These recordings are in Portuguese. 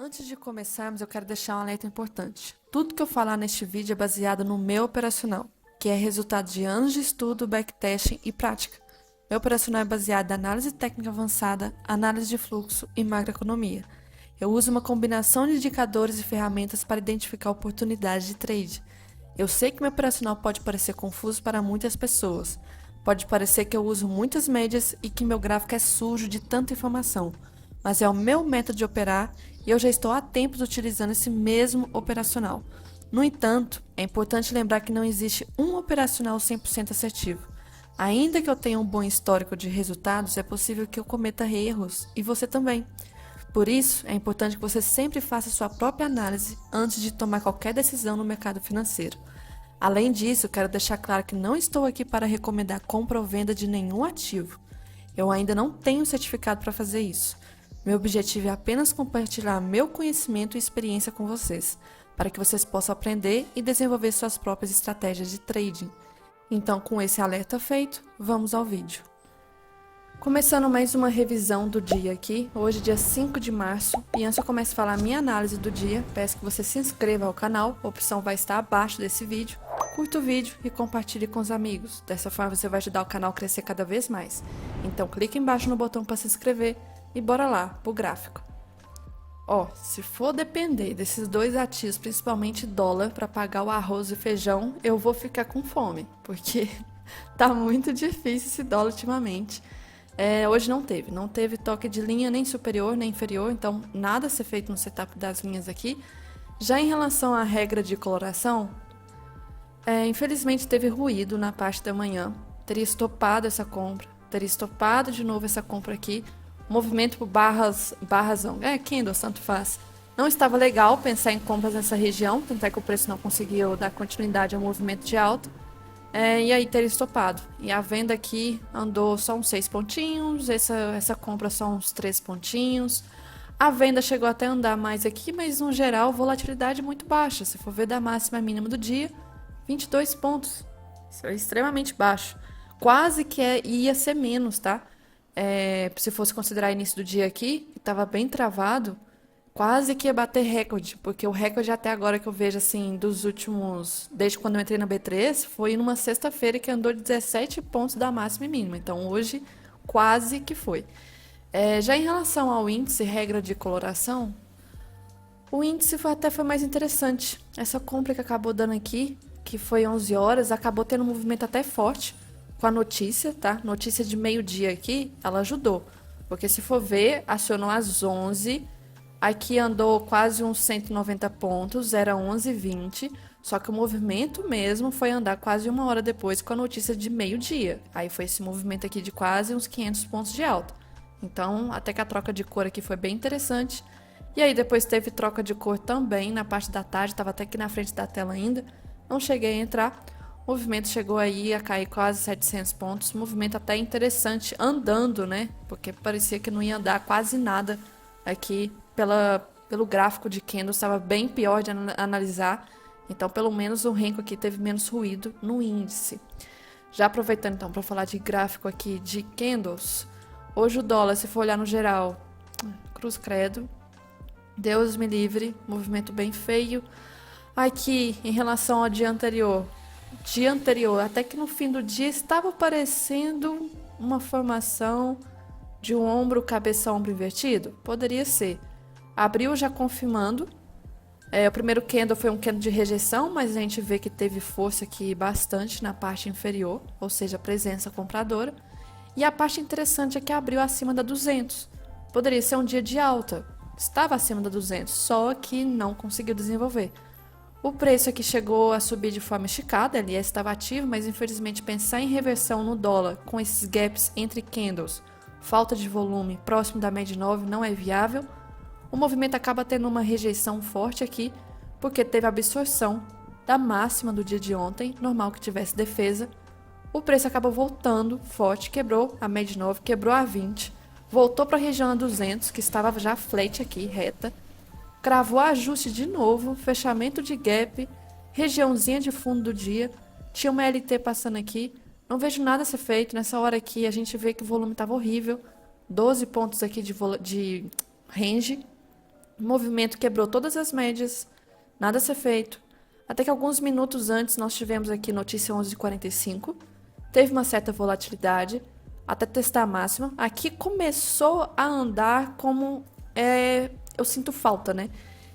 Antes de começarmos, eu quero deixar um alerta importante. Tudo que eu falar neste vídeo é baseado no meu operacional, que é resultado de anos de estudo, backtesting e prática. Meu operacional é baseado em análise técnica avançada, análise de fluxo e macroeconomia. Eu uso uma combinação de indicadores e ferramentas para identificar oportunidades de trade. Eu sei que meu operacional pode parecer confuso para muitas pessoas. Pode parecer que eu uso muitas médias e que meu gráfico é sujo de tanta informação, mas é o meu método de operar e eu já estou há tempos utilizando esse mesmo operacional. No entanto, é importante lembrar que não existe um operacional 100% assertivo. Ainda que eu tenha um bom histórico de resultados, é possível que eu cometa erros, e você também. Por isso, é importante que você sempre faça sua própria análise antes de tomar qualquer decisão no mercado financeiro. Além disso, quero deixar claro que não estou aqui para recomendar compra ou venda de nenhum ativo. Eu ainda não tenho certificado para fazer isso. Meu objetivo é apenas compartilhar meu conhecimento e experiência com vocês, para que vocês possam aprender e desenvolver suas próprias estratégias de trading. Então, com esse alerta feito, vamos ao vídeo. Começando mais uma revisão do dia aqui, hoje dia 5 de março, e antes eu começo a falar a minha análise do dia, peço que você se inscreva ao canal, a opção vai estar abaixo desse vídeo, curta o vídeo e compartilhe com os amigos, dessa forma você vai ajudar o canal a crescer cada vez mais. Então clique embaixo no botão para se inscrever e bora lá pro gráfico. Ó, se for depender desses dois ativos, principalmente dólar, para pagar o arroz e feijão, eu vou ficar com fome, porque tá muito difícil esse dólar ultimamente. Hoje não teve toque de linha nem superior nem inferior, então nada a ser feito no setup das linhas aqui. Já em relação à regra de coloração, infelizmente teve ruído na parte da manhã, teria estopado essa compra, teria estopado de novo essa compra aqui, movimento por candles, tanto faz. Não estava legal pensar em compras nessa região, tanto é que o preço não conseguiu dar continuidade ao movimento de alta. E aí teria estopado. E a venda aqui andou só uns 6 pontinhos, essa compra só uns 3 pontinhos. A venda chegou até a andar mais aqui, mas no geral volatilidade muito baixa. Se for ver da máxima mínima do dia, 22 pontos. Isso é extremamente baixo. Quase que ia ser menos, tá? Se fosse considerar início do dia aqui, que estava bem travado, quase que ia bater recorde, porque o recorde até agora que eu vejo, assim, dos últimos... Desde quando eu entrei na B3, foi numa sexta-feira que andou 17 pontos da máxima e mínima. Então, hoje, quase que foi. Já em relação ao índice, regra de coloração, o índice até foi mais interessante. Essa compra que acabou dando aqui, que foi 11 horas, acabou tendo um movimento até forte com a notícia, tá? Notícia de meio-dia aqui, ela ajudou. Porque se for ver, acionou às 11. Aqui andou quase uns 190 pontos, era 11h20, só que o movimento mesmo foi andar quase uma hora depois com a notícia de meio-dia. Aí foi esse movimento aqui de quase uns 500 pontos de alta. Então, até que a troca de cor aqui foi bem interessante. E aí depois teve troca de cor também na parte da tarde, estava até aqui na frente da tela ainda. Não cheguei a entrar. O movimento chegou aí a cair quase 700 pontos. Movimento até interessante andando, né? Porque parecia que não ia andar quase nada aqui. Pelo gráfico de candles estava bem pior de analisar, então pelo menos o Renko aqui teve menos ruído no índice. Já aproveitando então para falar de gráfico aqui de candles, hoje o dólar, se for olhar no geral, cruz credo, Deus me livre, movimento bem feio. Aqui em relação ao dia anterior, até que no fim do dia estava parecendo uma formação de um ombro, cabeça, ombro invertido, poderia ser. Abriu já confirmando. O primeiro candle foi um candle de rejeição, mas a gente vê que teve força aqui bastante na parte inferior, ou seja, presença compradora. E a parte interessante é que abriu acima da 200. Poderia ser um dia de alta, estava acima da 200, só que não conseguiu desenvolver. O preço aqui chegou a subir de forma esticada, ele estava ativo, mas infelizmente pensar em reversão no dólar com esses gaps entre candles, falta de volume próximo da média 9 não é viável. O movimento acaba tendo uma rejeição forte aqui, porque teve absorção da máxima do dia de ontem, normal que tivesse defesa. O preço acabou voltando forte, quebrou a média 9, quebrou a 20, voltou para a região a 200, que estava já flat aqui, reta, cravou ajuste de novo, fechamento de gap, regiãozinha de fundo do dia, tinha uma LT passando aqui, não vejo nada a ser feito, nessa hora aqui a gente vê que o volume estava horrível, 12 pontos aqui de range. O movimento quebrou todas as médias, nada a ser feito. Até que alguns minutos antes nós tivemos aqui notícia 11h45, teve uma certa volatilidade, até testar a máxima. Aqui começou a andar como eu sinto falta, né?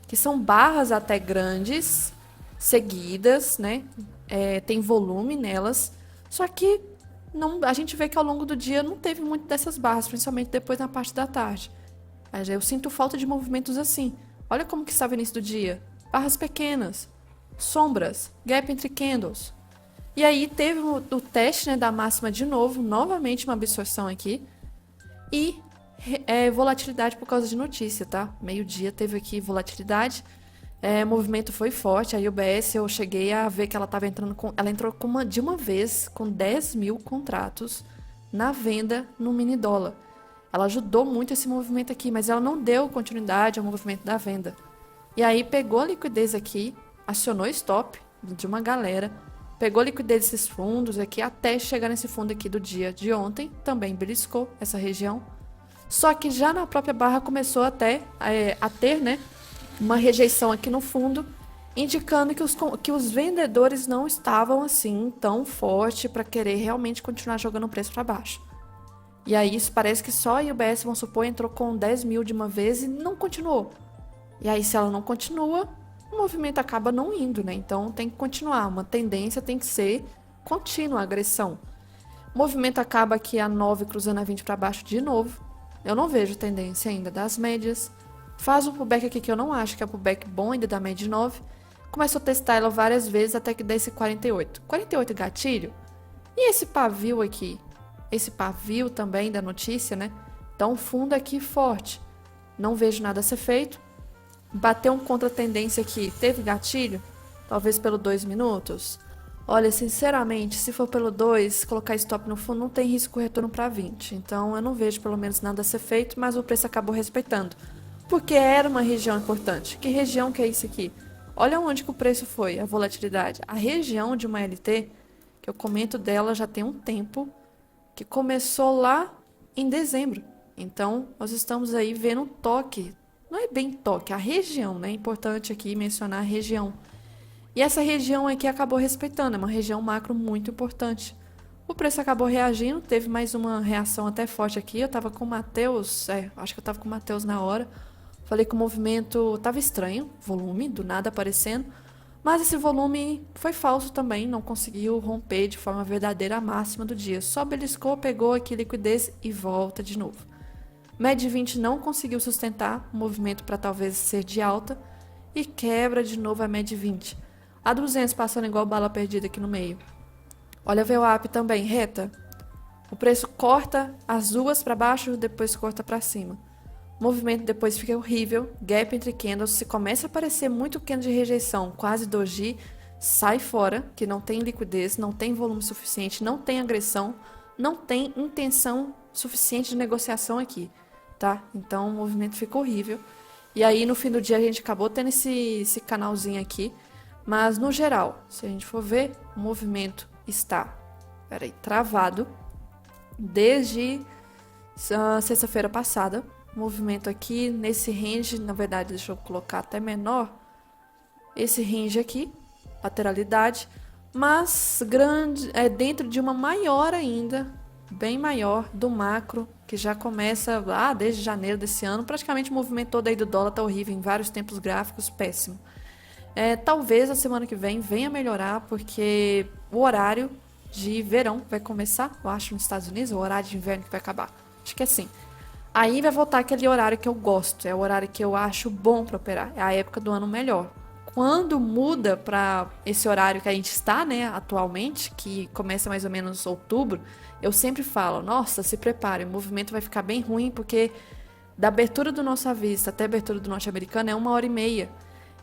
Que são barras até grandes, seguidas, né? Tem volume nelas, só que não, a gente vê que ao longo do dia não teve muito dessas barras, principalmente depois na parte da tarde. Eu sinto falta de movimentos assim. Olha como que estava o início do dia. Barras pequenas, sombras, gap entre candles. E aí teve o teste, né, da máxima de novo, novamente uma absorção aqui. E volatilidade por causa de notícia, tá? Meio-dia teve aqui volatilidade. Movimento foi forte. A UBS eu cheguei a ver que ela estava entrando com. Ela entrou de uma vez com 10 mil contratos na venda no mini dólar. Ela ajudou muito esse movimento aqui, mas ela não deu continuidade ao movimento da venda. E aí pegou a liquidez aqui, acionou stop de uma galera, pegou a liquidez desses fundos aqui até chegar nesse fundo aqui do dia de ontem, também beliscou essa região. Só que já na própria barra começou até a ter, né, uma rejeição aqui no fundo, indicando que os vendedores não estavam assim tão forte para querer realmente continuar jogando o preço para baixo. E aí isso parece que só a UBS, vamos supor, entrou com 10 mil de uma vez e não continuou. E aí se ela não continua, o movimento acaba não indo, né? Então tem que continuar, uma tendência tem que ser contínua a agressão. O movimento acaba aqui a 9 cruzando a 20 para baixo de novo. Eu não vejo tendência ainda das médias. Faz um pullback aqui que eu não acho que é um pullback bom ainda da média de 9. Começou a testar ela várias vezes até que dê esse 48. 48 gatilho. E esse pavio aqui? Esse pavio também da notícia, né? Então, fundo aqui forte. Não vejo nada a ser feito. Bateu um contra-tendência aqui. Teve gatilho? Talvez pelo 2 minutos. Olha, sinceramente, se for pelo 2, colocar stop no fundo, não tem risco retorno para 20. Então, eu não vejo pelo menos nada a ser feito, mas o preço acabou respeitando. Porque era uma região importante. Que região que é isso aqui? Olha onde que o preço foi, a volatilidade. A região de uma LT, que eu comento dela já tem um tempo, que começou lá em dezembro. Então, nós estamos aí vendo um toque. Não é bem toque, a região, né? É importante aqui mencionar a região. E essa região aqui acabou respeitando, é uma região macro muito importante. O preço acabou reagindo, teve mais uma reação até forte aqui. Eu estava com o Matheus, acho que eu estava com o Matheus na hora. Falei que o movimento estava estranho, volume, do nada aparecendo. Mas esse volume foi falso também, não conseguiu romper de forma verdadeira a máxima do dia. Só beliscou, pegou aqui liquidez e volta de novo. MED 20 não conseguiu sustentar o movimento para talvez ser de alta e quebra de novo a MED 20. A 200 passando igual bala perdida aqui no meio. Olha a VWAP também, reta. O preço corta as duas para baixo, depois corta para cima. O movimento depois fica horrível, gap entre candles, se começa a aparecer muito candle de rejeição, quase doji, sai fora, que não tem liquidez, não tem volume suficiente, não tem agressão, não tem intenção suficiente de negociação aqui, tá? Então o movimento fica horrível. E aí no fim do dia a gente acabou tendo esse canalzinho aqui, mas no geral, se a gente for ver, o movimento está, travado desde sexta-feira passada. Movimento aqui nesse range, na verdade, deixa eu colocar até menor, esse range aqui, lateralidade, mas grande, dentro de uma maior ainda, bem maior, do macro, que já começa lá desde janeiro desse ano. Praticamente o movimento todo aí do dólar tá horrível, em vários tempos gráficos, péssimo. Talvez a semana que vem venha melhorar, porque o horário de verão vai começar, eu acho, nos Estados Unidos, o horário de inverno que vai acabar, acho que é assim. Aí vai voltar aquele horário que eu gosto, é o horário que eu acho bom para operar, é a época do ano melhor. Quando muda para esse horário que a gente está, né, atualmente, que começa mais ou menos outubro, eu sempre falo, nossa, se prepare, o movimento vai ficar bem ruim, porque da abertura do nosso avista até a abertura do norte-americano é 1h30.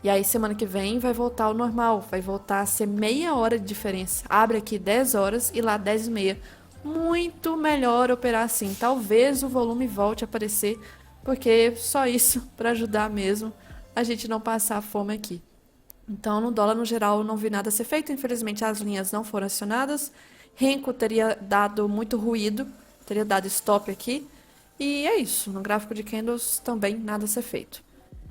E aí semana que vem vai voltar ao normal, vai voltar a ser meia hora de diferença. Abre aqui 10 horas e lá 10h30. Muito melhor operar assim. Talvez o volume volte a aparecer, porque só isso para ajudar mesmo a gente não passar fome aqui. Então, no dólar, no geral, não vi nada a ser feito. Infelizmente, as linhas não foram acionadas. Renko teria dado muito ruído, teria dado stop aqui. E é isso. No gráfico de candles, também nada a ser feito.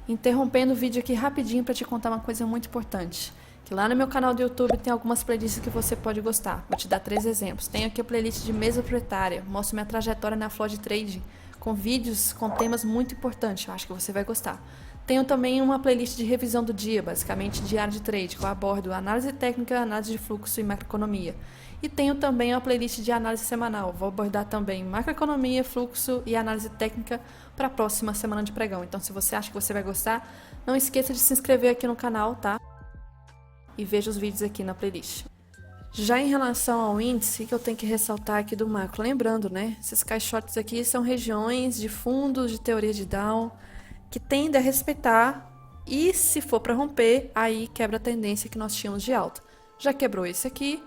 Interrompendo o vídeo aqui rapidinho para te contar uma coisa muito importante. Que lá no meu canal do YouTube tem algumas playlists que você pode gostar. Vou te dar 3 exemplos. Tenho aqui a playlist de mesa proprietária, mostro minha trajetória na floor de trading, com vídeos com temas muito importantes, eu acho que você vai gostar. Tenho também uma playlist de revisão do dia, basicamente diário de trade, que eu abordo análise técnica, análise de fluxo e macroeconomia. E tenho também uma playlist de análise semanal, vou abordar também macroeconomia, fluxo e análise técnica para a próxima semana de pregão. Então, se você acha que você vai gostar, não esqueça de se inscrever aqui no canal, tá? E veja os vídeos aqui na playlist. Já em relação ao índice, que eu tenho que ressaltar aqui do macro, lembrando, né? Esses caixotes aqui são regiões de fundos de teoria de Dow que tendem a respeitar e se for para romper, aí quebra a tendência que nós tínhamos de alta. Já quebrou esse aqui,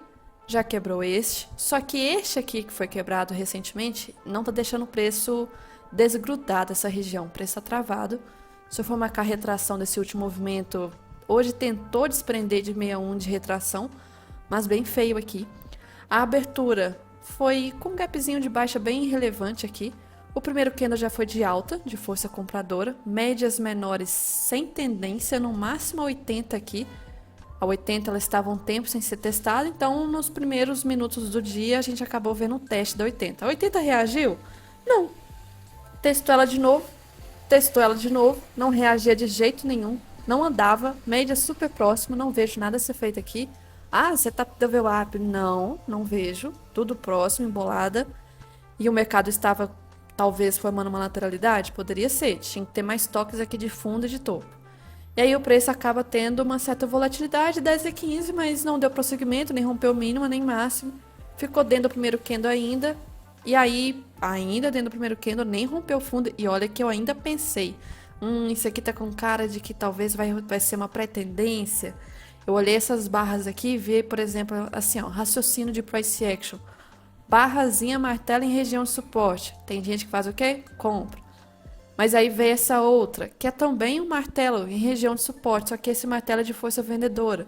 já quebrou este, só que este aqui que foi quebrado recentemente não está deixando o preço desgrudar dessa região, o preço está travado. Se eu for marcar a retração desse último movimento, hoje tentou desprender de 61 de retração, mas bem feio aqui. A abertura foi com um gapzinho de baixa bem relevante aqui. O primeiro candle já foi de alta, de força compradora, médias menores sem tendência, no máximo a 80 aqui. A 80 ela estava um tempo sem ser testada, então nos primeiros minutos do dia a gente acabou vendo um teste da 80. A 80 reagiu? Não. Testou ela de novo, não reagia de jeito nenhum, não andava, média super próxima, não vejo nada a ser feito aqui. Ah, você tá double up? Não, não vejo, tudo próximo, embolada. E o mercado estava talvez formando uma lateralidade? Poderia ser, tinha que ter mais toques aqui de fundo e de topo. E aí o preço acaba tendo uma certa volatilidade, 10 e 15, mas não deu prosseguimento, nem rompeu mínimo, nem máximo. Ficou dentro do primeiro candle ainda, e aí, ainda dentro do primeiro candle, nem rompeu fundo. E olha que eu ainda pensei, isso aqui tá com cara de que talvez vai ser uma pré-tendência. Eu olhei essas barras aqui e vi, por exemplo, assim, ó, raciocínio de price action. Barrazinha, martelo em região de suporte. Tem gente que faz o quê? Compra. Mas aí veio essa outra, que é também um martelo em região de suporte, só que esse martelo é de força vendedora.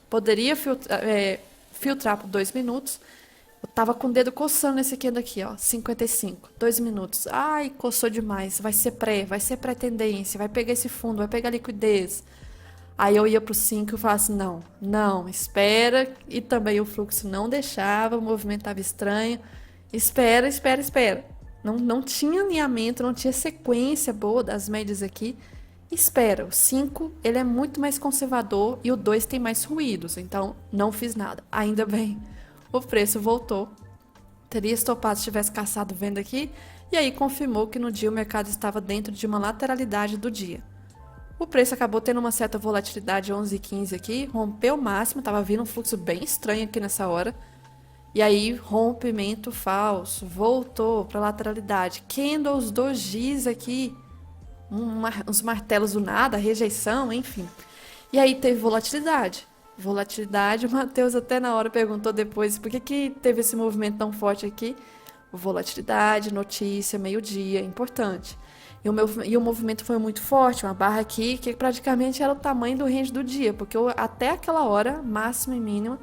Poderia filtrar por 2 minutos. Eu tava com o dedo coçando nesse candle aqui, ó, 55, 2 minutos. Ai, coçou demais, vai ser pré-tendência, vai pegar esse fundo, vai pegar liquidez. Aí eu ia pro 5 e falava assim, não, espera. E também o fluxo não deixava, o movimento tava estranho. Espera. Não tinha alinhamento, não tinha sequência boa das médias aqui. Espera, o 5 ele é muito mais conservador e o 2 tem mais ruídos, então não fiz nada. Ainda bem, o preço voltou. Teria estopado se tivesse caçado venda aqui, e aí confirmou que no dia o mercado estava dentro de uma lateralidade do dia. O preço acabou tendo uma certa volatilidade 11,15 aqui, rompeu o máximo, estava vindo um fluxo bem estranho aqui nessa hora. E aí, rompimento falso, voltou para lateralidade. Candles 2Gs aqui, uns martelos do nada, rejeição, enfim. E aí teve volatilidade. O Matheus até na hora perguntou depois por que teve esse movimento tão forte aqui. Volatilidade, notícia, meio-dia, importante. E o movimento foi muito forte, uma barra aqui que praticamente era o tamanho do range do dia, porque até aquela hora, máxima e mínima,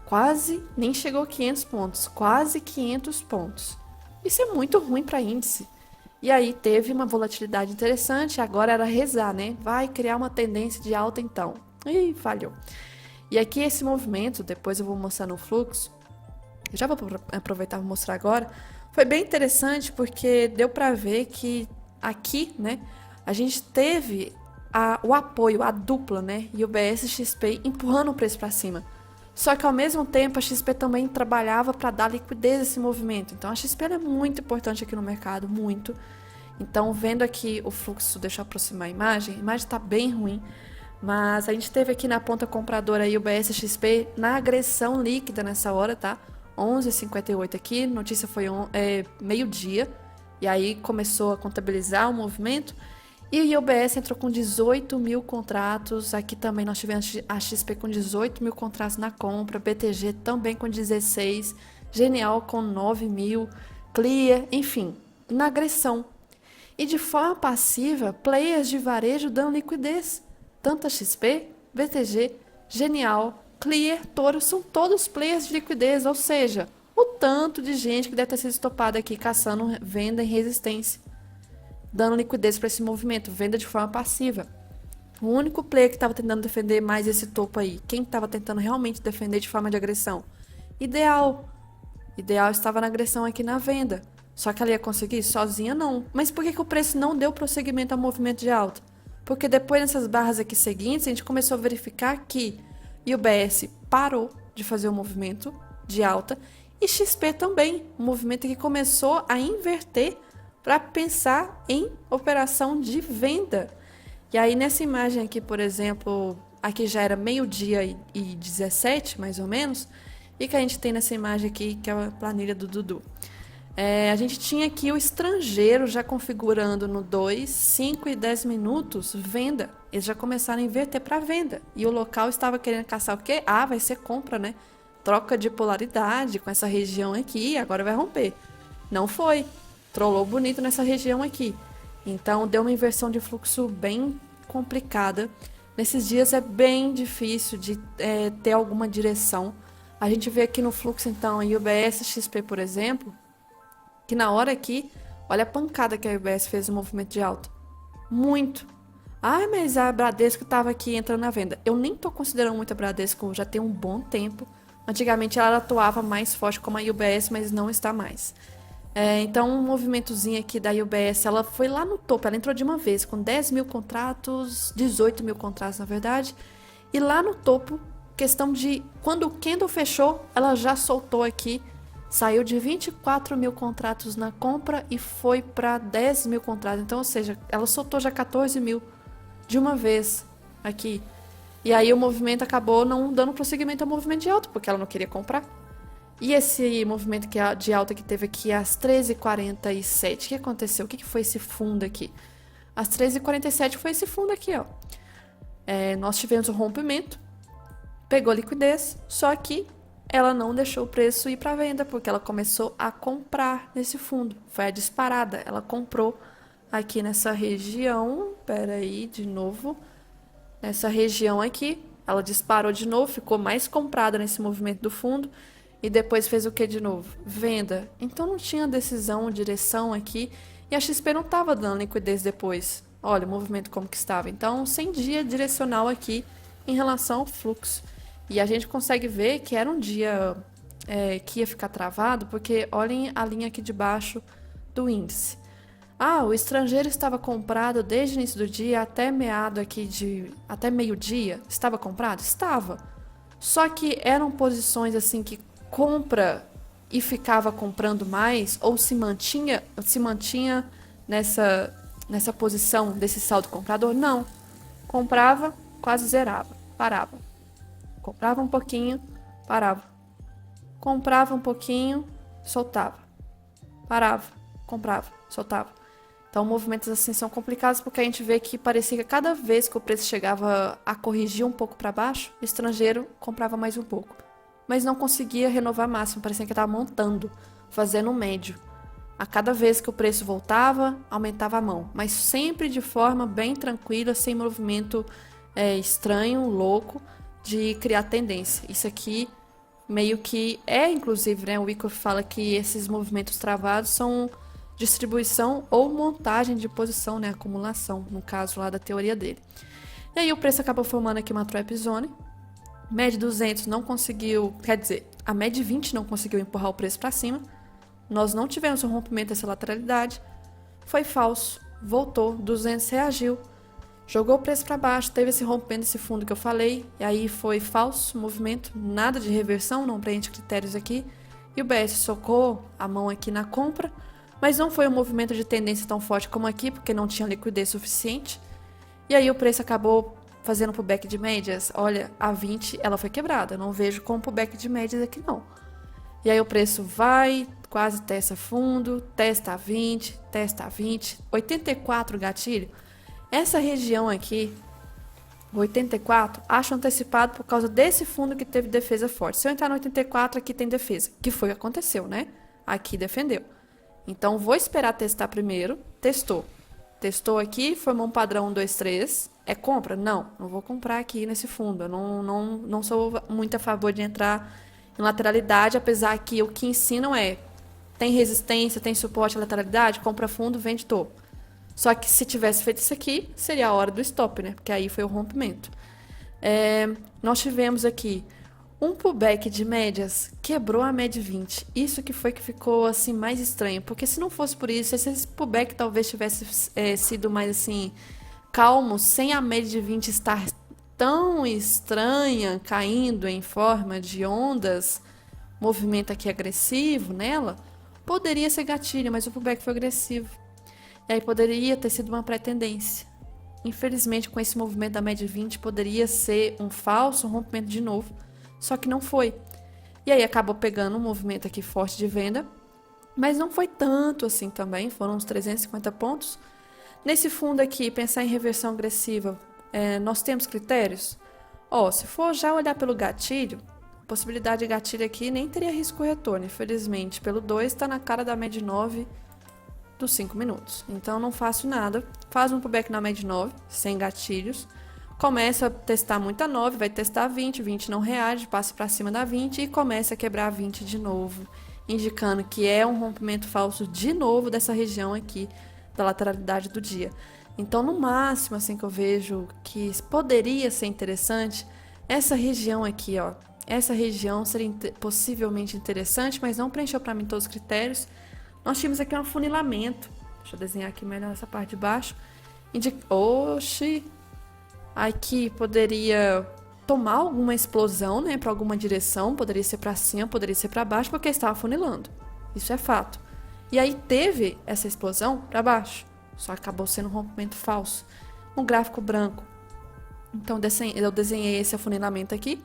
quase nem chegou a 500 pontos, quase 500 pontos. Isso é muito ruim para índice. E aí teve uma volatilidade interessante, agora era rezar, né? Vai criar uma tendência de alta então. Ih, falhou. E aqui esse movimento, depois eu vou mostrar no fluxo, eu já vou aproveitar para mostrar agora, foi bem interessante porque deu para ver que aqui, né, a gente teve o apoio, a dupla, né, UBS e XP empurrando o preço para cima. Só que ao mesmo tempo a XP também trabalhava para dar liquidez a esse movimento. Então a XP é muito importante aqui no mercado, muito. Então vendo aqui o fluxo, deixa eu aproximar a imagem está bem ruim. Mas a gente teve aqui na ponta compradora aí o UBS e XP na agressão líquida nessa hora, tá? 11h58 aqui, notícia foi meio-dia. E aí começou a contabilizar o movimento. E o UBS entrou com 18 mil contratos. Aqui também nós tivemos a XP com 18 mil contratos na compra. BTG também com 16. Genial com 9 mil. Clear, enfim, na agressão. E de forma passiva, players de varejo dando liquidez. Tanto a XP, BTG, Genial, Clear, Toro, são todos players de liquidez. Ou seja, o tanto de gente que deve ter sido estopada aqui caçando venda em resistência, dando liquidez para esse movimento, venda de forma passiva. O único player que estava tentando defender mais esse topo aí. Quem estava tentando realmente defender de forma de agressão? Ideal. Ideal estava na agressão aqui na venda. Só que ela ia conseguir? Sozinha não. Mas por que o preço não deu prosseguimento ao movimento de alta? Porque depois nessas barras aqui seguintes, a gente começou a verificar que o UBS parou de fazer o movimento de alta e XP também. O movimento que começou a inverter para pensar em operação de venda. E aí nessa imagem aqui, por exemplo, aqui já era meio-dia e 17, mais ou menos, e que a gente tem nessa imagem aqui, que é a planilha do Dudu. A gente tinha aqui o estrangeiro já configurando no 2, 5 e 10 minutos, venda. Eles já começaram a inverter para venda. E o local estava querendo caçar o quê? Ah, vai ser compra, né? Troca de polaridade com essa região aqui, agora vai romper. Não foi. Trollou bonito nessa região aqui. Então, deu uma inversão de fluxo bem complicada. Nesses dias é bem difícil de ter alguma direção. A gente vê aqui no fluxo, então, em UBS XP, por exemplo, que na hora aqui, olha a pancada que a UBS fez no movimento de alta. Muito. Ah, mas a Bradesco estava aqui entrando na venda. Eu nem estou considerando muito a Bradesco, já tem um bom tempo. Antigamente ela atuava mais forte como a UBS, mas não está mais. Então, um movimentozinho aqui da UBS, ela foi lá no topo, ela entrou de uma vez, com 10 mil contratos, 18 mil contratos, na verdade. E lá no topo, questão de, quando o candle fechou, ela já soltou aqui, saiu de 24 mil contratos na compra e foi para 10 mil contratos. Então, ou seja, ela soltou já 14 mil de uma vez aqui. E aí o movimento acabou não dando prosseguimento ao movimento de alta, porque ela não queria comprar. E esse movimento de alta que teve aqui às 13h47, o que aconteceu? O que foi esse fundo aqui? Às 13h47 foi esse fundo aqui, ó. Nós tivemos um rompimento, pegou liquidez, só que ela não deixou o preço ir para venda, porque ela começou a comprar nesse fundo. Foi a disparada, ela comprou aqui nessa região, peraí, de novo, nessa região aqui, ela disparou de novo, ficou mais comprada nesse movimento do fundo, e depois fez o que de novo? Venda. Então não tinha decisão, direção aqui, e a XP não estava dando liquidez depois. Olha o movimento como que estava. Então, sem dia direcional aqui em relação ao fluxo. E a gente consegue ver que era um dia que ia ficar travado, porque olhem a linha aqui de baixo do índice. Ah, o estrangeiro estava comprado desde o início do dia até até meio-dia. Estava comprado? Estava. Só que eram posições assim que compra e ficava comprando mais, ou se mantinha nessa posição desse saldo comprador? Não. Comprava, quase zerava, parava. Comprava um pouquinho, parava. Comprava um pouquinho, soltava. Parava, comprava, soltava. Então, movimentos assim são complicados porque a gente vê que parecia que cada vez que o preço chegava a corrigir um pouco para baixo, o estrangeiro comprava mais um pouco. Mas não conseguia renovar máximo, parecia que estava montando, fazendo um médio. A cada vez que o preço voltava, aumentava a mão, mas sempre de forma bem tranquila, sem movimento estranho, louco, de criar tendência. Isso aqui meio que inclusive, né, o Wyckoff fala que esses movimentos travados são distribuição ou montagem de posição, né, acumulação, no caso lá da teoria dele. E aí o preço acabou formando aqui uma trap zone. MED 200 não conseguiu, quer dizer, a MED 20 não conseguiu empurrar o preço para cima. Nós não tivemos um rompimento dessa lateralidade. Foi falso, voltou, 200 reagiu, jogou o preço para baixo, teve esse rompimento desse fundo que eu falei, e aí foi falso movimento, nada de reversão, não preenche critérios aqui. E o BS socou a mão aqui na compra, mas não foi um movimento de tendência tão forte como aqui, porque não tinha liquidez suficiente. E aí o preço acabou fazendo pullback de médias. Olha, a 20 ela foi quebrada, eu não vejo como pullback de médias aqui não. E aí o preço vai, quase testa fundo, testa a 20, 84 gatilho. Essa região aqui, 84, acho antecipado por causa desse fundo que teve defesa forte. Se eu entrar no 84, aqui tem defesa, que foi o que aconteceu, né? Aqui defendeu. Então, vou esperar testar primeiro. Testou. Testou aqui, formou um padrão 1, 2, 3. É compra? Não vou comprar aqui nesse fundo. Eu não sou muito a favor de entrar em lateralidade, apesar que o que ensinam tem resistência, tem suporte à lateralidade, compra fundo, vende topo. Só que se tivesse feito isso aqui, seria a hora do stop, né? Porque aí foi o rompimento. Nós tivemos aqui um pullback de médias, quebrou a média 20. Isso que foi que ficou assim mais estranho, porque se não fosse por isso, esse pullback talvez tivesse sido mais assim calmo, sem a média de 20 estar tão estranha, caindo em forma de ondas, movimento aqui agressivo nela, poderia ser gatilho, mas o pullback foi agressivo. E aí poderia ter sido uma pré-tendência. Infelizmente, com esse movimento da média 20, poderia ser um falso rompimento de novo, só que não foi. E aí acabou pegando um movimento aqui forte de venda, mas não foi tanto assim também, foram uns 350 pontos. Nesse fundo aqui, pensar em reversão agressiva, nós temos critérios? Se for já olhar pelo gatilho, a possibilidade de gatilho aqui nem teria risco retorno, infelizmente. Pelo 2 está na cara da média 9 dos 5 minutos. Então não faço nada, faz um pullback na média 9, sem gatilhos, começa a testar muito a 9, vai testar 20, 20 não reage, passa para cima da 20 e começa a quebrar 20 de novo, indicando que é um rompimento falso de novo dessa região aqui da lateralidade do dia. Então, no máximo, assim que eu vejo que poderia ser interessante, essa região aqui, ó, essa região seria possivelmente interessante, mas não preencheu para mim todos os critérios. Nós tínhamos aqui um afunilamento. Deixa eu desenhar aqui melhor essa parte de baixo. Oxi! Aqui poderia tomar alguma explosão, né, para alguma direção. Poderia ser para cima, poderia ser para baixo, porque estava afunilando. Isso é fato. E aí teve essa explosão para baixo. Só acabou sendo um rompimento falso. Um gráfico branco. Então eu desenhei esse afunilamento aqui.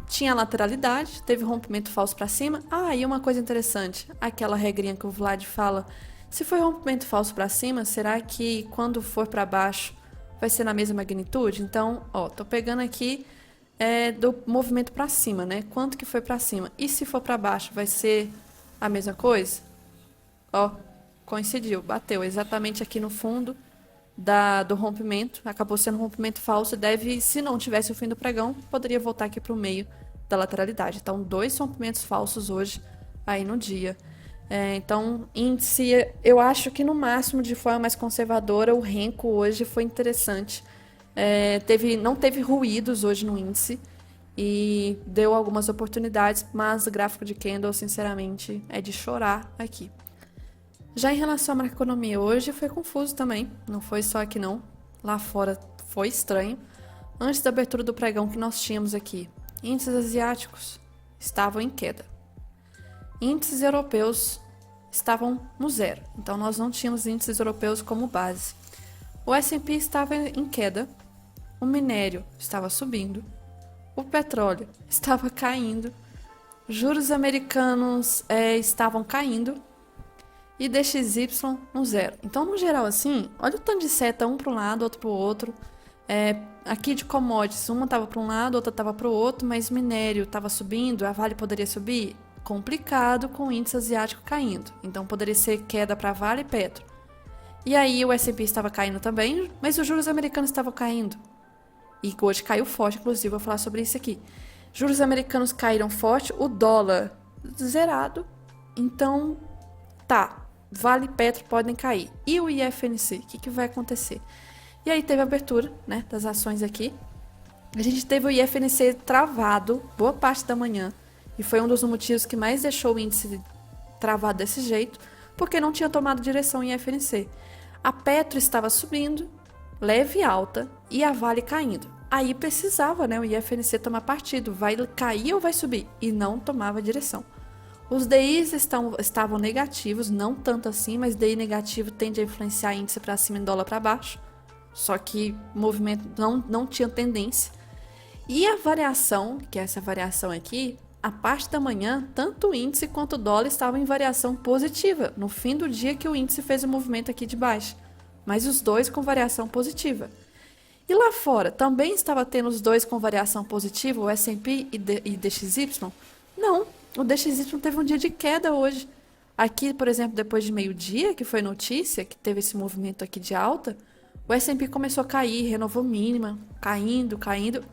Tinha lateralidade, teve rompimento falso para cima. E uma coisa interessante, aquela regrinha que o Vlad fala, se foi rompimento falso para cima, será que quando for para baixo vai ser na mesma magnitude? Então, tô pegando aqui do movimento para cima, né? Quanto que foi para cima? E se for para baixo, vai ser a mesma coisa? Coincidiu, bateu exatamente aqui no fundo do rompimento, acabou sendo um rompimento falso, se não tivesse o fim do pregão, poderia voltar aqui para o meio da lateralidade. Então, 2 rompimentos falsos hoje aí no dia. Então, índice, eu acho que no máximo, de forma mais conservadora, o Renko hoje foi interessante. Não teve ruídos hoje no índice e deu algumas oportunidades, mas o gráfico de candle, sinceramente, é de chorar aqui. Já em relação à macroeconomia, hoje foi confuso também, não foi só aqui não, lá fora foi estranho. Antes da abertura do pregão que nós tínhamos aqui, índices asiáticos estavam em queda, índices europeus estavam no zero, então nós não tínhamos índices europeus como base. O S&P estava em queda, o minério estava subindo, o petróleo estava caindo, juros americanos estavam caindo, e DXY no zero. Então, no geral, assim, olha o tanto de seta, um para um lado, outro para o outro. Aqui de commodities, uma estava para um lado, outra estava para o outro, mas minério estava subindo, a Vale poderia subir? Complicado com o índice asiático caindo. Então, poderia ser queda para Vale e Petro. E aí, o S&P estava caindo também, mas os juros americanos estavam caindo. E hoje caiu forte, inclusive, vou falar sobre isso aqui. Juros americanos caíram forte, o dólar zerado. Então, Vale e Petro podem cair. E o IFNC, o que vai acontecer? E aí teve a abertura, né, das ações aqui. A gente teve o IFNC travado boa parte da manhã. E foi um dos motivos que mais deixou o índice travado desse jeito, porque não tinha tomado direção o IFNC. A Petro estava subindo, leve alta, e a Vale caindo. Aí precisava, né, o IFNC tomar partido. Vai cair ou vai subir? E não tomava direção. Os DIs estavam negativos, não tanto assim, mas DI negativo tende a influenciar índice para cima e dólar para baixo. Só que o movimento não tinha tendência. E a variação, que é essa variação aqui, a parte da manhã, tanto o índice quanto o dólar estavam em variação positiva, no fim do dia que o índice fez o movimento aqui de baixo. Mas os dois com variação positiva. E lá fora, também estava tendo os dois com variação positiva, o S&P e DXY? Não. O DXY teve um dia de queda hoje. Aqui, por exemplo, depois de meio-dia, que foi notícia, que teve esse movimento aqui de alta, o S&P começou a cair, renovou mínima, caindo,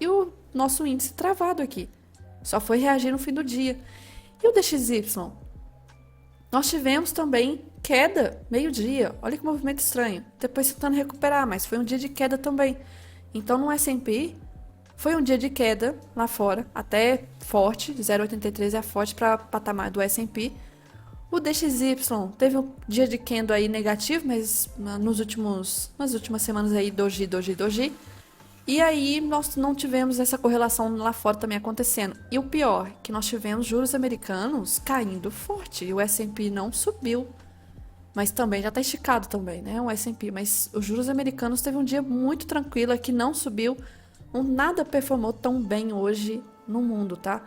e o nosso índice travado aqui. Só foi reagir no fim do dia. E o DXY? Nós tivemos também queda, meio-dia. Olha que movimento estranho. Depois tentando recuperar, mas foi um dia de queda também. Então no S&P foi um dia de queda lá fora, até forte, 0,83 é forte para patamar do S&P. O DXY teve um dia de candle aí negativo, mas nas últimas semanas aí, doji, doji, doji. E aí nós não tivemos essa correlação lá fora também acontecendo. E o pior, que nós tivemos juros americanos caindo forte. E o S&P não subiu. Mas também já está esticado também, né? O S&P. Mas os juros americanos teve um dia muito tranquilo, que não subiu. Nada performou tão bem hoje no mundo, tá?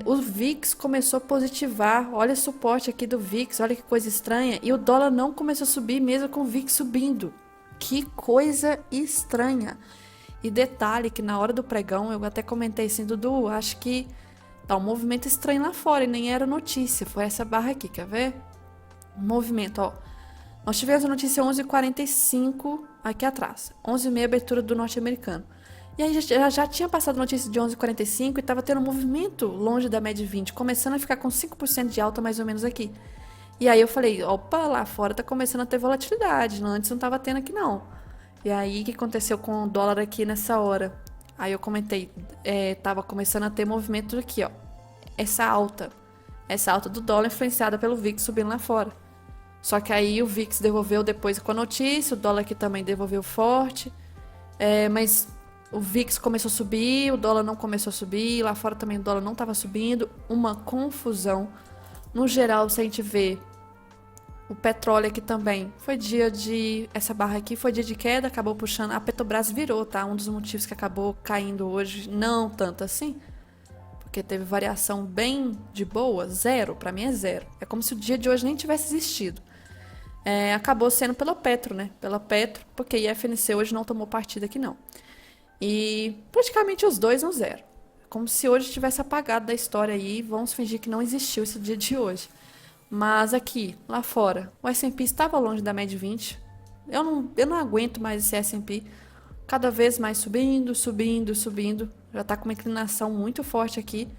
O VIX começou a positivar. Olha o suporte aqui do VIX, olha que coisa estranha. E o dólar não começou a subir mesmo com o VIX subindo. Que coisa estranha. E detalhe que na hora do pregão eu até comentei assim, Dudu, acho que tá um movimento estranho lá fora e nem era notícia. Foi essa barra aqui, quer ver? Movimento, ó. Nós tivemos a notícia 11h45 aqui atrás. 11h30 abertura do norte-americano. E aí já tinha passado a notícia de 11h45 e estava tendo um movimento longe da média 20, começando a ficar com 5% de alta mais ou menos aqui. E aí eu falei, opa, lá fora tá começando a ter volatilidade, antes não tava tendo aqui não. E aí o que aconteceu com o dólar aqui nessa hora? Aí eu comentei, tava começando a ter movimento aqui, ó. Essa alta do dólar influenciada pelo VIX subindo lá fora. Só que aí o VIX devolveu depois com a notícia, o dólar aqui também devolveu forte. Mas o VIX começou a subir, o dólar não começou a subir, lá fora também o dólar não estava subindo, uma confusão. No geral, se a gente vê o petróleo aqui também, essa barra aqui foi dia de queda, acabou puxando, a Petrobras virou, tá? Um dos motivos que acabou caindo hoje, não tanto assim, porque teve variação bem de boa, zero, pra mim é zero. É como se o dia de hoje nem tivesse existido. Acabou sendo pela Petro, né? Pela Petro, porque a FNC hoje não tomou partida aqui não. E praticamente os dois no zero. Como se hoje tivesse apagado da história aí, vamos fingir que não existiu esse dia de hoje. Mas aqui, lá fora, o S&P estava longe da média 20. Eu não aguento mais esse S&P. Cada vez mais subindo, subindo, subindo. Já está com uma inclinação muito forte aqui.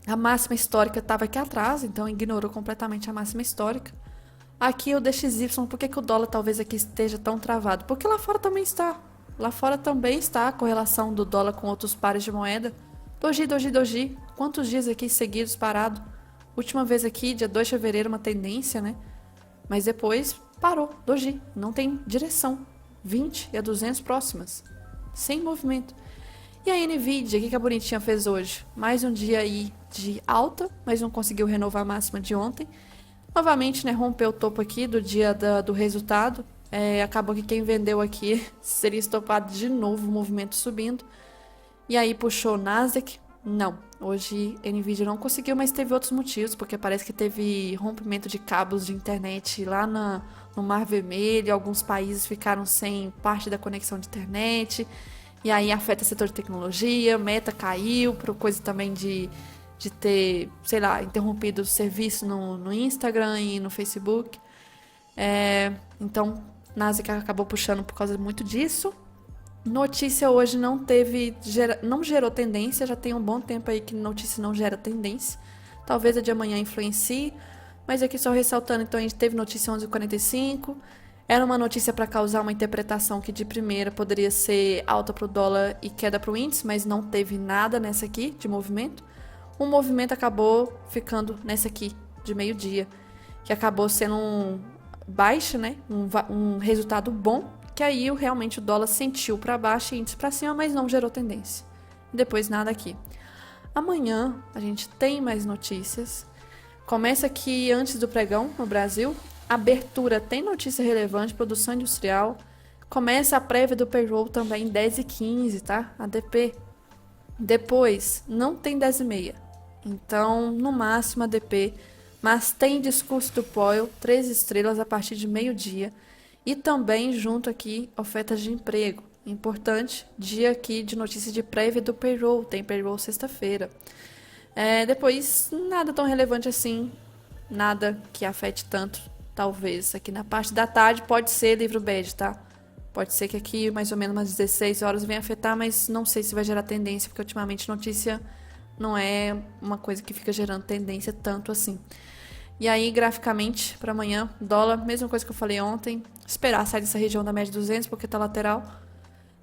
A máxima histórica estava aqui atrás, então ignorou completamente a máxima histórica. Aqui o DXY, por que o dólar talvez aqui esteja tão travado? Porque lá fora também está. Lá fora também está a correlação do dólar com outros pares de moeda. Doji, doji, doji. Quantos dias aqui seguidos parado? Última vez aqui, dia 2 de fevereiro, uma tendência, né? Mas depois parou, doji. Não tem direção. 20 e a 200 próximas. Sem movimento. E a Nvidia, o que a bonitinha fez hoje? Mais um dia aí de alta, mas não conseguiu renovar a máxima de ontem. Novamente, né, rompeu o topo aqui do dia do resultado. Acabou que quem vendeu aqui seria estopado de novo, o movimento subindo. E aí puxou o Nasdaq. Não, hoje a Nvidia não conseguiu, mas teve outros motivos, porque parece que teve rompimento de cabos de internet lá no Mar Vermelho. Alguns países ficaram sem parte da conexão de internet. E aí afeta o setor de tecnologia, Meta caiu, por coisa também de ter, sei lá, interrompido o serviço no Instagram e no Facebook. Então, Nasdaq acabou puxando por causa muito disso. Notícia hoje não gerou tendência, já tem um bom tempo aí que notícia não gera tendência. Talvez a de amanhã influencie, mas aqui só ressaltando, então a gente teve notícia 11h45, era uma notícia para causar uma interpretação que de primeira poderia ser alta para o dólar e queda para o índice, mas não teve nada nessa aqui de movimento. O movimento acabou ficando nessa aqui, de meio-dia, que acabou sendo baixa, né? Um resultado bom, que aí realmente o dólar sentiu para baixo e índice para cima, mas não gerou tendência. Depois nada aqui. Amanhã a gente tem mais notícias. Começa aqui antes do pregão no Brasil. Abertura tem notícia relevante, produção industrial. Começa a prévia do payroll também 10h15, tá? ADP. Depois não tem 10h30. Então, no máximo ADP, mas tem discurso do Powell, 3 estrelas a partir de meio-dia. E também junto aqui, ofertas de emprego. Importante, dia aqui de notícia de prévia do payroll. Tem payroll sexta-feira. Depois, nada tão relevante assim. Nada que afete tanto, talvez. Aqui na parte da tarde pode ser livro bad, tá? Pode ser que aqui, mais ou menos umas 16 horas, venha afetar, mas não sei se vai gerar tendência, porque ultimamente notícia não é uma coisa que fica gerando tendência tanto assim. E aí, graficamente, para amanhã, dólar, mesma coisa que eu falei ontem, esperar sair dessa região da média 200 porque tá lateral.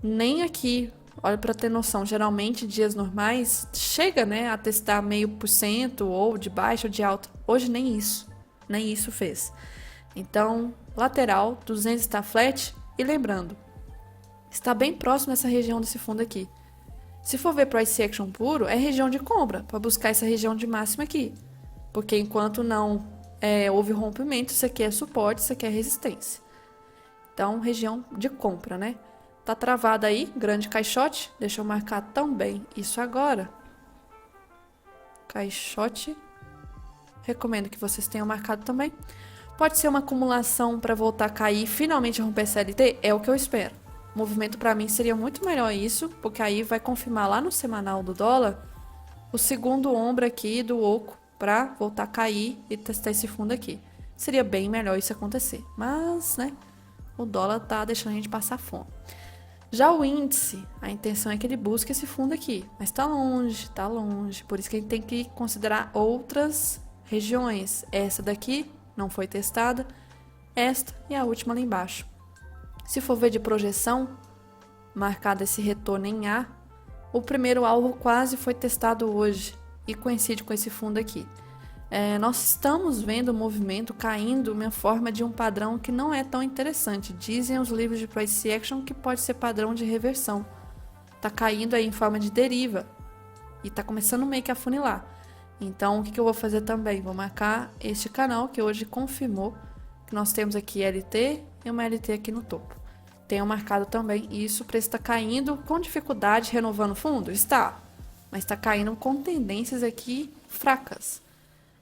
Nem aqui, olha para ter noção, geralmente dias normais chega, né, a testar 0,5% ou de baixa ou de alta. Hoje nem isso fez. Então, lateral, 200 está flat e lembrando, está bem próximo dessa região desse fundo aqui. Se for ver price action puro, é região de compra, para buscar essa região de máxima aqui. Porque enquanto não houve rompimento, isso aqui é suporte, isso aqui é resistência. Então, região de compra, né? Tá travada aí, grande caixote. Deixa eu marcar também isso agora. Caixote. Recomendo que vocês tenham marcado também. Pode ser uma acumulação para voltar a cair e finalmente romper CLT? É o que eu espero. O movimento para mim seria muito melhor isso, porque aí vai confirmar lá no semanal do dólar o segundo ombro aqui do oco para voltar a cair e testar esse fundo aqui. Seria bem melhor isso acontecer. Mas, né, o dólar tá deixando a gente passar fome. Já o índice, a intenção é que ele busque esse fundo aqui, mas tá longe. Por isso que a gente tem que considerar outras regiões. Essa daqui não foi testada, esta e a última lá embaixo. Se for ver de projeção, marcado esse retorno em A, o primeiro alvo quase foi testado hoje e coincide com esse fundo aqui. Nós estamos vendo o movimento caindo em forma de um padrão que não é tão interessante. Dizem os livros de price action que pode ser padrão de reversão. Tá caindo aí em forma de deriva e tá começando meio que a funilar. Então, o que eu vou fazer também? Vou marcar este canal que hoje confirmou que nós temos aqui LT e uma LT aqui no topo. Tenho marcado também isso, o preço está caindo com dificuldade, renovando fundo? Está, mas está caindo com tendências aqui fracas.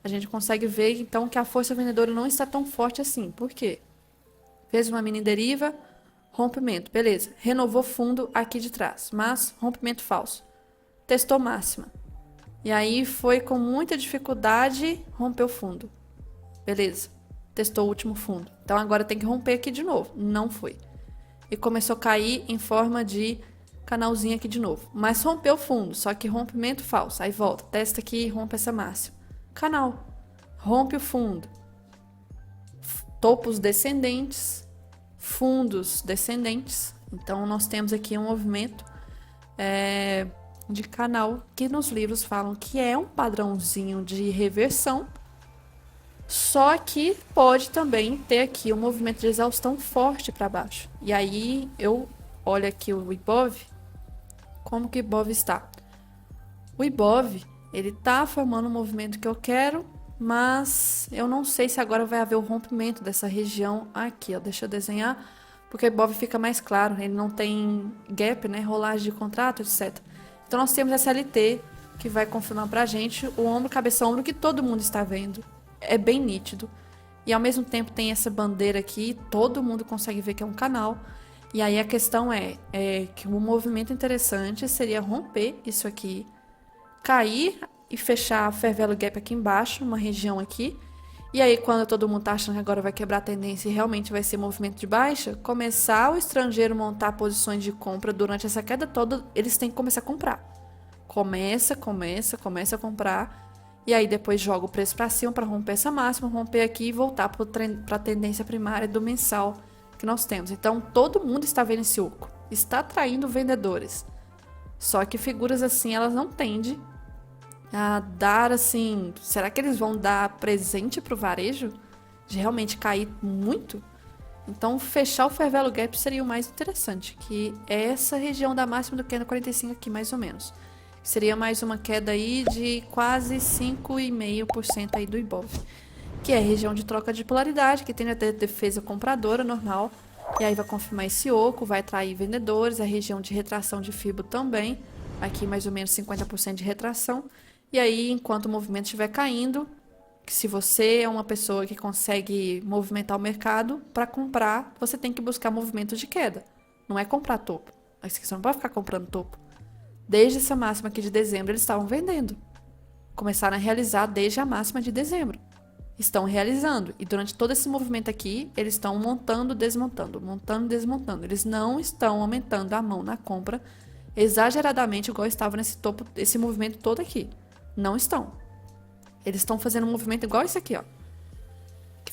A gente consegue ver, então, que a força vendedora não está tão forte assim. Por quê? Fez uma mini deriva, rompimento, beleza. Renovou fundo aqui de trás, mas rompimento falso. Testou máxima. E aí foi com muita dificuldade, rompeu fundo. Beleza. Testou o último fundo. Então agora tem que romper aqui de novo. Não foi. E começou a cair em forma de canalzinho aqui de novo. Mas rompeu fundo, só que rompimento falso. Aí volta, testa aqui e rompe essa máxima. Canal. Rompe o fundo. Topos descendentes. Fundos descendentes. Então nós temos aqui um movimento de canal que nos livros falam que é um padrãozinho de reversão. Só que pode também ter aqui um movimento de exaustão forte para baixo. E aí eu olho aqui o Ibov, como que o Ibov está. O Ibov, ele tá formando um movimento que eu quero, mas eu não sei se agora vai haver o rompimento dessa região aqui, ó. Deixa eu desenhar, porque o Ibov fica mais claro, ele não tem gap, né, rolagem de contrato, etc. Então nós temos essa LT que vai confirmar pra gente o ombro, cabeça, ombro que todo mundo está vendo. É bem nítido. E ao mesmo tempo tem essa bandeira aqui, todo mundo consegue ver que é um canal. E aí a questão é que um movimento interessante seria romper isso aqui, cair e fechar a Fair Value Gap aqui embaixo, uma região aqui. E aí quando todo mundo tá achando que agora vai quebrar a tendência e realmente vai ser movimento de baixa, começar o estrangeiro montar posições de compra durante essa queda toda, eles têm que começar a comprar. Começa a comprar. E aí depois joga o preço para cima para romper essa máxima, romper aqui e voltar para a tendência primária do mensal que nós temos. Então todo mundo está vendo esse oco, está atraindo vendedores. Só que figuras assim, elas não tendem a dar assim... Será que eles vão dar presente para o varejo? De realmente cair muito? Então fechar o Fair Value Gap seria o mais interessante, que é essa região da máxima do Candle 45 aqui mais ou menos. Seria mais uma queda aí de quase 5,5% aí do Ibov, que é a região de troca de polaridade, que tem a defesa compradora normal, e aí vai confirmar esse oco, vai atrair vendedores, a região de retração de FIBO também, aqui mais ou menos 50% de retração, e aí enquanto o movimento estiver caindo, se você é uma pessoa que consegue movimentar o mercado, para comprar, você tem que buscar movimento de queda, não é comprar topo, você não pode ficar comprando topo. Desde essa máxima aqui de dezembro, eles estavam vendendo. Começaram a realizar desde a máxima de dezembro. Estão realizando. E durante todo esse movimento aqui, eles estão montando, desmontando, montando, desmontando. Eles não estão aumentando a mão na compra exageradamente, igual estava nesse topo, esse movimento todo aqui. Não estão. Eles estão fazendo um movimento igual esse aqui, ó.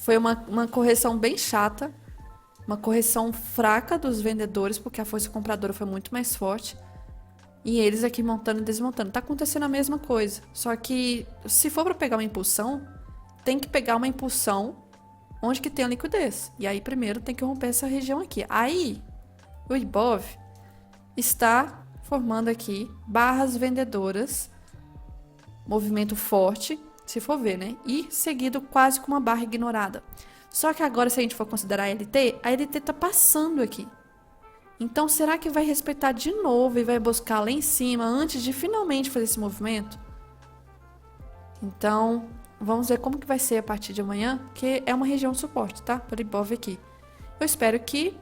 Foi uma correção bem chata, uma correção fraca dos vendedores, porque a força compradora foi muito mais forte. E eles aqui montando e desmontando. Tá acontecendo a mesma coisa. Só que, se for para pegar uma impulsão, tem que pegar uma impulsão onde que tem a liquidez. E aí, primeiro, tem que romper essa região aqui. Aí, o Ibov está formando aqui barras vendedoras, movimento forte, se for ver, né? E seguido quase com uma barra ignorada. Só que agora, se a gente for considerar a LT tá passando aqui. Então, será que vai respeitar de novo e vai buscar lá em cima antes de finalmente fazer esse movimento? Então, vamos ver como que vai ser a partir de amanhã, que é uma região de suporte, tá? Para o Ibov aqui. Eu espero que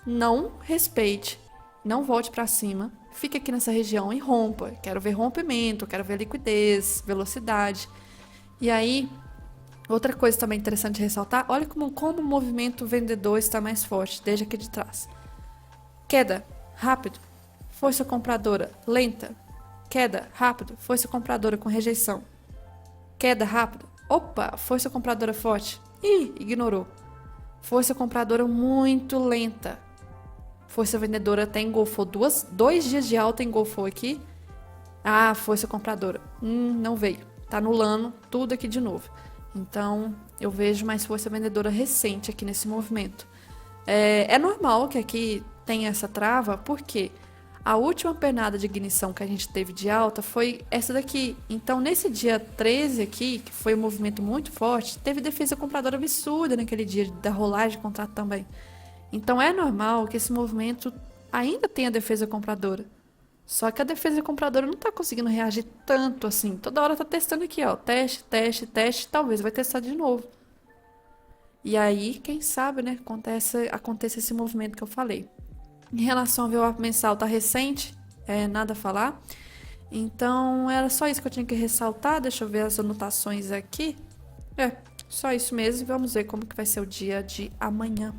não respeite, não volte para cima, fique aqui nessa região e rompa. Quero ver rompimento, quero ver liquidez, velocidade. E aí, outra coisa também interessante de ressaltar, olha como o movimento vendedor está mais forte, desde aqui de trás. Queda, rápido, força compradora, lenta. Queda, rápido, força compradora com rejeição. Queda, rápido, opa, força compradora forte. Ih, ignorou. Força compradora muito lenta. Força vendedora até engolfou, 2 dias de alta engolfou aqui. Ah, força compradora, não veio. Tá anulando tudo aqui de novo. Então, eu vejo mais força vendedora recente aqui nesse movimento. É normal que aqui tenha essa trava, porque a última pernada de ignição que a gente teve de alta foi essa daqui. Então, nesse dia 13 aqui, que foi um movimento muito forte, teve defesa compradora absurda naquele dia da rolagem de contrato também. Então, é normal que esse movimento ainda tenha defesa compradora. Só que a defesa compradora não está conseguindo reagir tanto assim. Toda hora está testando aqui, ó. Teste, teste, teste. Talvez vai testar de novo. E aí, quem sabe, né, aconteça esse movimento que eu falei. Em relação ao VWAP mensal, tá recente, nada a falar. Então, era só isso que eu tinha que ressaltar. Deixa eu ver as anotações aqui. Só isso mesmo. Vamos ver como que vai ser o dia de amanhã.